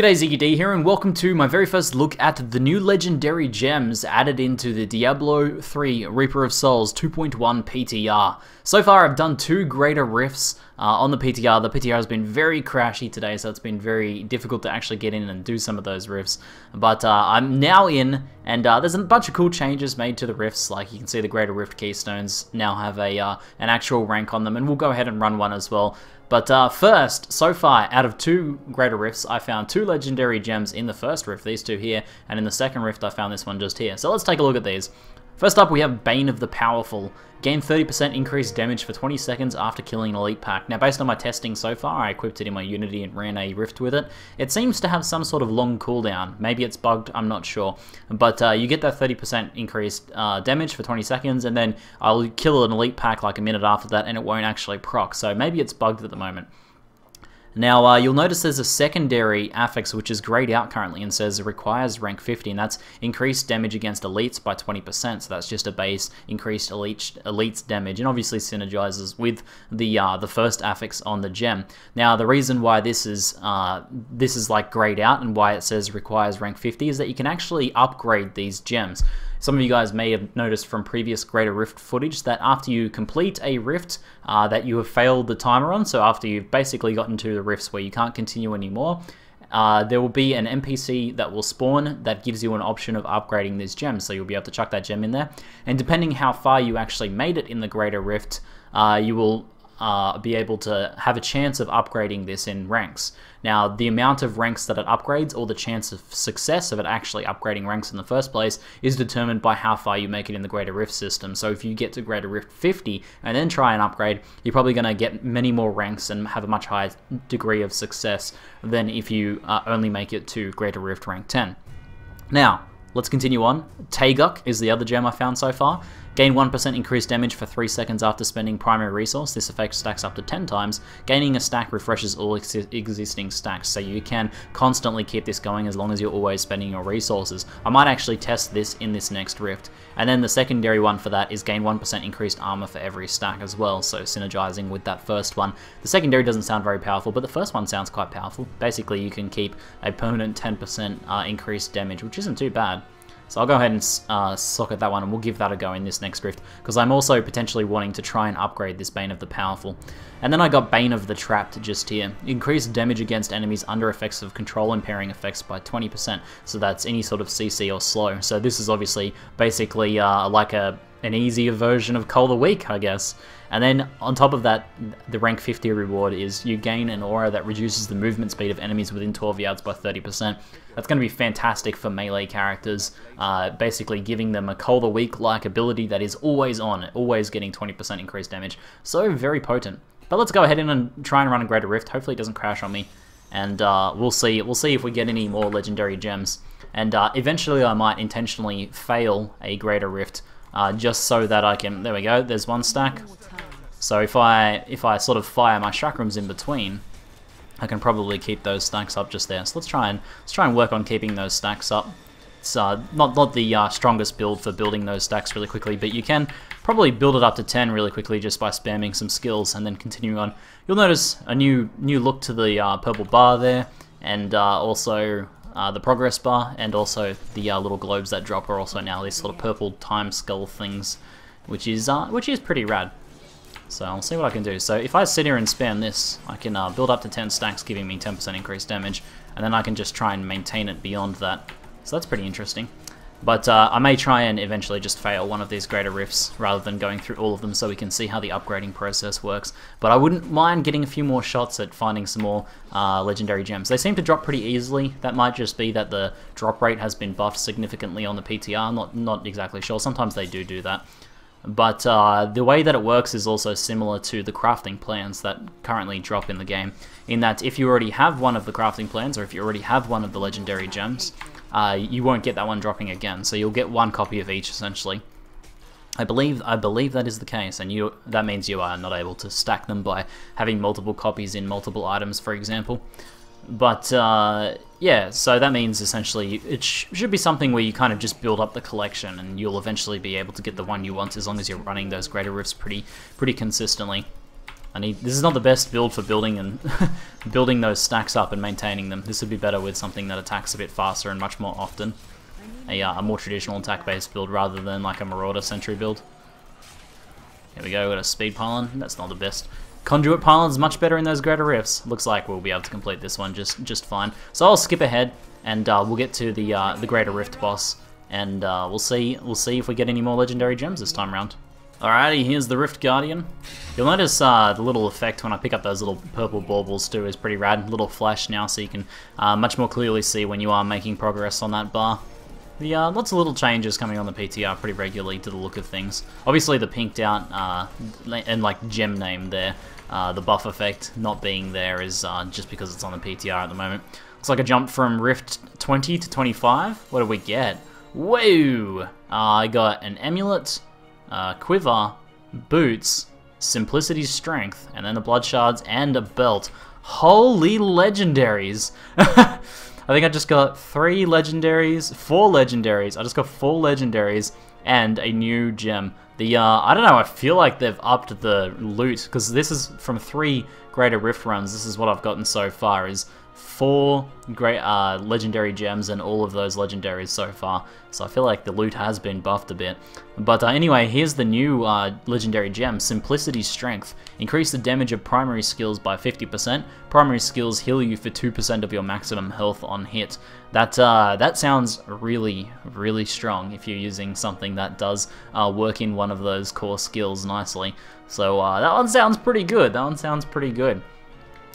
G'day, ZiggyD here, and welcome to my very first look at the new legendary gems added into the Diablo 3 Reaper of Souls 2.1 PTR. So far I've done two greater rifts on the PTR. The PTR has been very crashy today, so it's been very difficult to actually get in and do some of those rifts. But I'm now in, and there's a bunch of cool changes made to the rifts. Like you can see the greater rift keystones now have an actual rank on them, and we'll go ahead and run one as well. But first, so far, out of two greater rifts, I found two legendary gems in the first rift, these two here, and in the second rift I found this one just here. So let's take a look at these. First up, we have Bane of the Powerful. Gain 30% increased damage for 20 seconds after killing an elite pack. Now, based on my testing so far, I equipped it in my Unity and ran a rift with it. It seems to have some sort of long cooldown. Maybe it's bugged, I'm not sure. But you get that 30% increased damage for 20 seconds, and then I'll kill an elite pack like a minute after that, and it won't actually proc. So maybe it's bugged at the moment. Now, you'll notice there's a secondary affix which is grayed out currently and says it requires rank 50, and that's increased damage against elites by 20%, so that's just a base increased elites damage, and obviously synergizes with the first affix on the gem. Now, the reason why this is like grayed out and why it says requires rank 50 is that you can actually upgrade these gems. Some of you guys may have noticed from previous Greater Rift footage that after you complete a rift that you have failed the timer on, so after you've basically gotten to the rifts where you can't continue anymore, there will be an NPC that will spawn that gives you an option of upgrading these gems, so you'll be able to chuck that gem in there, and depending how far you actually made it in the Greater Rift, you will be able to have a chance of upgrading this in ranks. Now, the amount of ranks that it upgrades, or the chance of success of it actually upgrading ranks in the first place, is determined by how far you make it in the Greater Rift system. So if you get to Greater Rift 50 and then try and upgrade, you're probably going to get many more ranks and have a much higher degree of success than if you only make it to Greater Rift rank 10. Now, let's continue on. Taeguk is the other gem I found so far. Gain 1% increased damage for 3 seconds after spending primary resource. This effect stacks up to 10 times. Gaining a stack refreshes all existing stacks, so you can constantly keep this going as long as you're always spending your resources. I might actually test this in this next rift. And then the secondary one for that is gain 1% increased armor for every stack as well, so synergizing with that first one. The secondary doesn't sound very powerful, but the first one sounds quite powerful. Basically, you can keep a permanent 10% increased damage, which isn't too bad. So I'll go ahead and socket that one, and we'll give that a go in this next rift, because I'm also potentially wanting to try and upgrade this Bane of the Powerful. And then I got Bane of the Trapped just here. Increased damage against enemies under effects of control impairing effects by 20%, so that's any sort of CC or slow. So this is obviously basically like an easier version of Cull the Weak, I guess. And then on top of that, the rank 50 reward is you gain an aura that reduces the movement speed of enemies within 12 yards by 30%. That's going to be fantastic for melee characters, basically giving them a Cull the Weak-like ability that is always on, always getting 20% increased damage. So very potent. But let's go ahead and try and run a Greater Rift. Hopefully it doesn't crash on me, and we'll see. We'll see if we get any more legendary gems. And eventually I might intentionally fail a Greater Rift, just so that I can, there we go, there's one stack. So if I sort of fire my chakrams in between, I can probably keep those stacks up just there. So let's try and work on keeping those stacks up. It's not the strongest build for building those stacks really quickly, but you can probably build it up to 10 really quickly just by spamming some skills and then continuing on. You'll notice a new look to the purple bar there, and also the progress bar, and also the little globes that drop are also now these sort of purple time skull things, which is pretty rad. So I'll see what I can do. So if I sit here and spam this, I can build up to 10 stacks, giving me 10% increased damage, and then I can just try and maintain it beyond that. So that's pretty interesting. But I may try and eventually just fail one of these greater rifts rather than going through all of them, so we can see how the upgrading process works. But I wouldn't mind getting a few more shots at finding some more legendary gems. They seem to drop pretty easily. That might just be that the drop rate has been buffed significantly on the PTR. Not exactly sure. Sometimes they do that. But the way that it works is also similar to the crafting plans that currently drop in the game, in that if you already have one of the crafting plans, or if you already have one of the legendary gems, you won't get that one dropping again, so you'll get one copy of each essentially. I believe that is the case, and that means you are not able to stack them by having multiple copies in multiple items, for example. But yeah, so that means essentially it should be something where you kind of just build up the collection, and you'll eventually be able to get the one you want as long as you're running those greater rifts pretty consistently. This is not the best build for building and building those stacks up and maintaining them. This would be better with something that attacks a bit faster and much more often. A more traditional attack-based build rather than like a Marauder Sentry build. Here we go, got a Speed Pylon. That's not the best. Conduit Pylon's much better in those Greater Rifts. Looks like we'll be able to complete this one just fine. So I'll skip ahead and we'll get to the Greater Rift boss, and we'll see if we get any more legendary gems this time around. Alrighty, here's the Rift Guardian. You'll notice the little effect when I pick up those little purple baubles too is pretty rad. Little flash now, so you can much more clearly see when you are making progress on that bar. Lots of little changes coming on the PTR pretty regularly to the look of things. Obviously the pinked out and like gem name there, the buff effect not being there is just because it's on the PTR at the moment. Looks like a jump from Rift 20 to 25. What did we get? Whoa! I got an amulet, quiver, boots, simplicity, strength, and then the blood shards and a belt. Holy legendaries! I think I just got 3 legendaries, 4 legendaries. I just got 4 legendaries and a new gem. I don't know, I feel like they've upped the loot, because this is from 3 Greater Rift runs. This is what I've gotten so far, is 4 great legendary gems and all of those legendaries so far. So I feel like the loot has been buffed a bit. But anyway, here's the new legendary gem, Simplicity Strength. Increase the damage of primary skills by 50%. Primary skills heal you for 2% of your maximum health on hit. That sounds really, really strong if you're using something that does work in one of those core skills nicely. So that one sounds pretty good. That one sounds pretty good.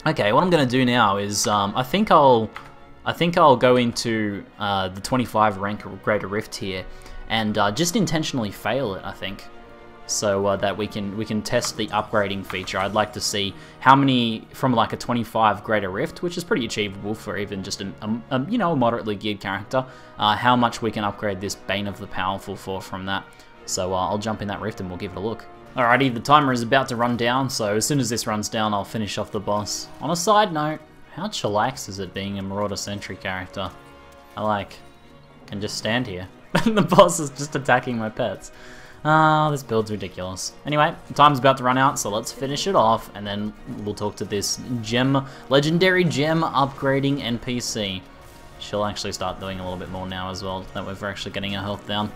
Okay, what I'm gonna do now is I think I'll go into the 25 rank Greater Rift here and just intentionally fail it, I think, so that we can test the upgrading feature. I'd like to see how many from like a 25 Greater Rift, which is pretty achievable for even just a you know, moderately geared character, how much we can upgrade this Bane of the Powerful for from that. So I'll jump in that rift and we'll give it a look. Alrighty, the timer is about to run down, so as soon as this runs down, I'll finish off the boss. On a side note, how chillax is it being a Marauder Sentry character? I can just stand here. The boss is just attacking my pets. This build's ridiculous. Anyway, the time's about to run out, so let's finish it off, and then we'll talk to this legendary gem upgrading NPC. She'll actually start doing a little bit more now as well, that we're actually getting our health down.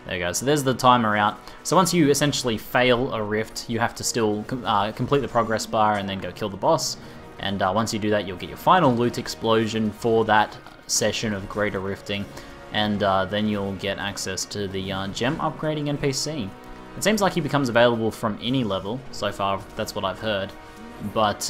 There we go, so there's the timer out. So once you essentially fail a rift, you have to still complete the progress bar and then go kill the boss. And once you do that, you'll get your final loot explosion for that session of Greater Rifting. And then you'll get access to the gem upgrading NPC. It seems like he becomes available from any level, so far that's what I've heard. But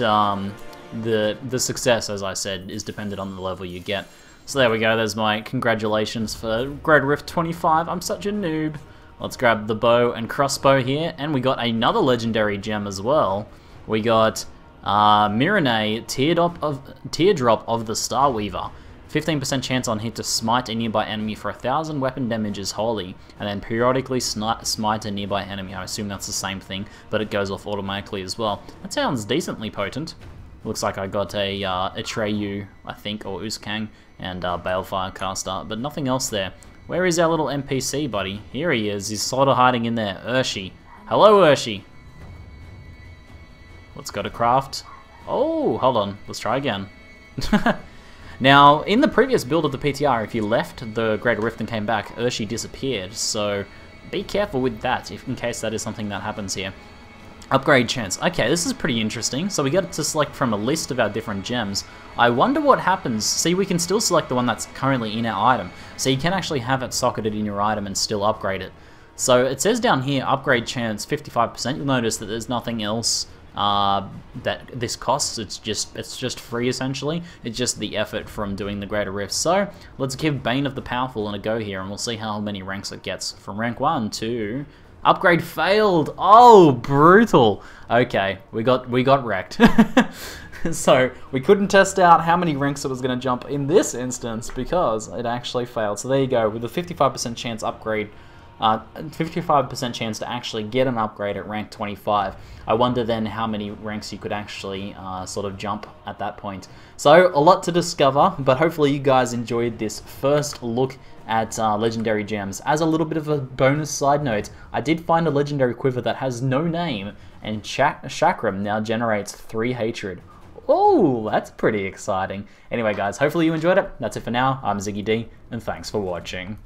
the success, as I said, is dependent on the level you get. So there we go, there's my congratulations for Greater Rift 25, I'm such a noob. Let's grab the bow and crossbow here, and we got another legendary gem as well. We got Mirene, Teardrop of the Starweaver. 15% chance on hit to smite a nearby enemy for 1000 weapon damage is holy, and then periodically smite a nearby enemy. I assume that's the same thing, but it goes off automatically as well. That sounds decently potent. Looks like I got a Atreyu, I think, or Uskang, and Balefire caster, but nothing else there. Where is our little NPC, buddy? Here he is. He's sort of hiding in there. Urshi. Hello, Urshi. Let's go to craft. Oh, hold on. Let's try again. Now, in the previous build of the PTR, if you left the Greater Rift and came back, Urshi disappeared, so be careful with that, in case that is something that happens here. Upgrade chance. Okay, this is pretty interesting. So we get to select from a list of our different gems. I wonder what happens. See, we can still select the one that's currently in our item. So you can actually have it socketed in your item and still upgrade it. So it says down here, upgrade chance 55%. You'll notice that there's nothing else that this costs. It's just free, essentially. It's just the effort from doing the Greater Rift. So let's give Bane of the Powerful a go here, and we'll see how many ranks it gets. From rank 1 to... Upgrade failed! Oh, brutal! Okay, we got wrecked. So, we couldn't test out how many ranks it was going to jump in this instance because it actually failed. So there you go, with a 55% chance upgrade, 55% chance to actually get an upgrade at rank 25. I wonder then how many ranks you could actually sort of jump at that point. So, a lot to discover, but hopefully you guys enjoyed this first look at legendary gems. As a little bit of a bonus side note, I did find a legendary quiver that has no name, and Chakram now generates 3 hatred. Oh, that's pretty exciting. Anyway guys, hopefully you enjoyed it. That's it for now. I'm ZiggyD, and thanks for watching.